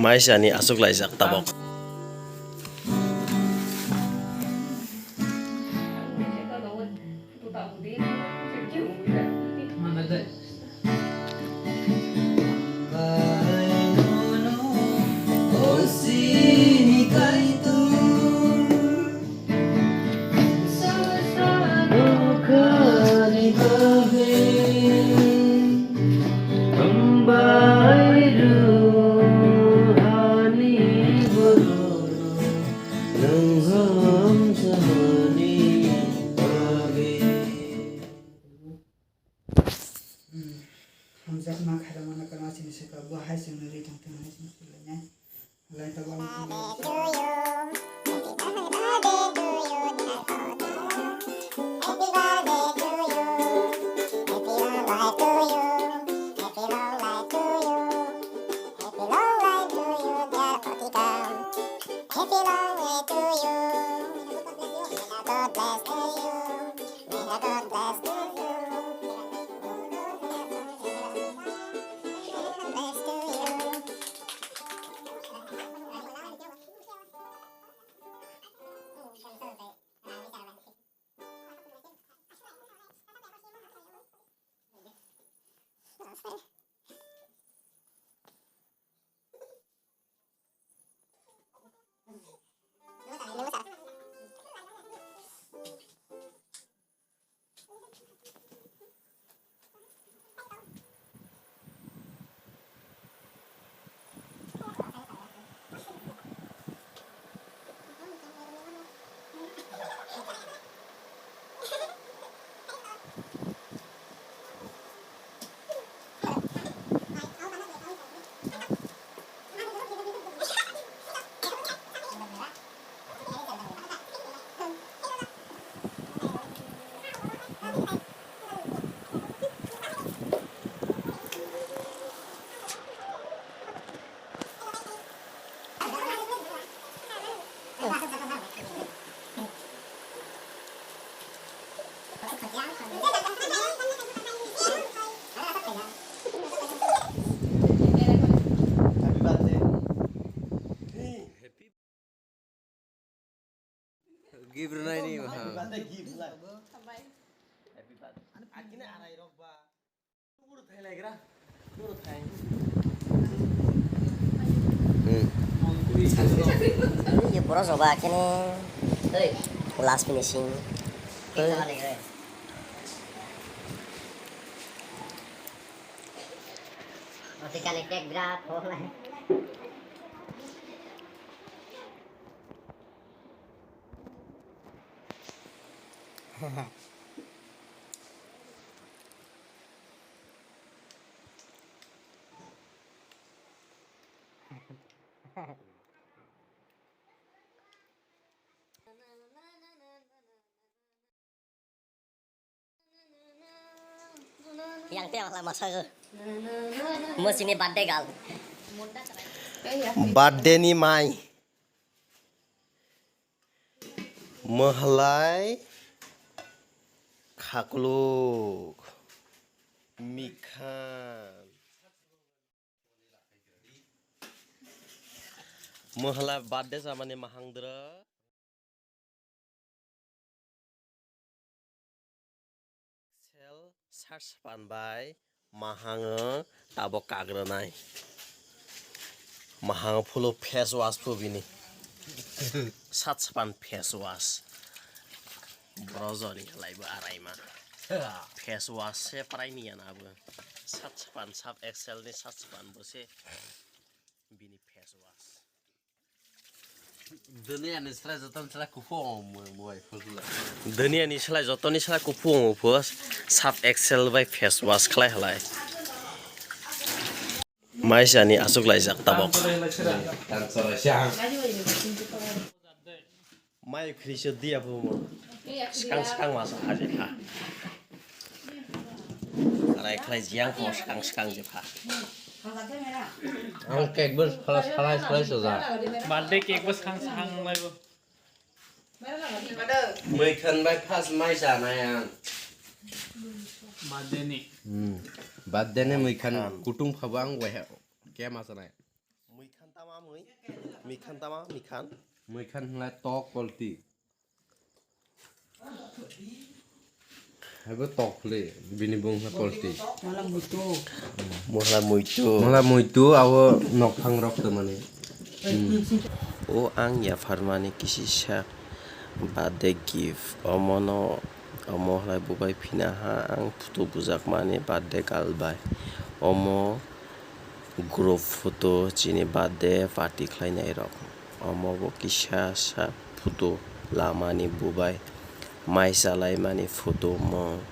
Maisani asuk laijak tabok. Hamzat mak ada mana kena sini suka buah hasil dari tentang hasil sulanya. Lain tak boleh. Give ini mah. Happy birthday. Akhirnya arai roba. Buru thai lagi lah. Buru thai. Ini pura coba kini last finishing. Masih kan kek berat, yang tiang lah masa ke musim ini birthday gal Birthday ni mai. Mahlai khakluk mikan mahlai birthday samane mahangdra sel search panbai mahang tabok kagranai mahang full face wash bini satspan face wash brozoni laiba araima face wash se prai ni ana bu satspan sab excel ni satspan bose bini face wash Dunia ni selai jotan selai kufong moy fuzula. dunia ni selai jotoni selai kupung upos sab excel by face wash khlai halai maisani asuk laijak tabok mai khrisyo dia bu mo skang skang mas aje kha arai khlai jiang ko skang skang je kha Ang cake bus selai soja. Birthday cake bus khang sang lai bo. Mới khăn bay pass mai sa na yang. Birthday ni. Birthday ne mới khăn kutung phabang wai kya ma sa na. mui khan tama mui mikhan tama mikhan Mui kan lai tok quality. Hai bo tok le bini bung ha quality. malam butuh mohla muitu Mala mui tu awo nok phang rok te mane. o ang ya farmani kisi sa birthday gift omono omohlai bubai phina ha ang photo bujak mani birthday kalbai omo group photo chini birthday party khlainai rok omo bo kisa sa photo lamani bubai mai salai mani photo mo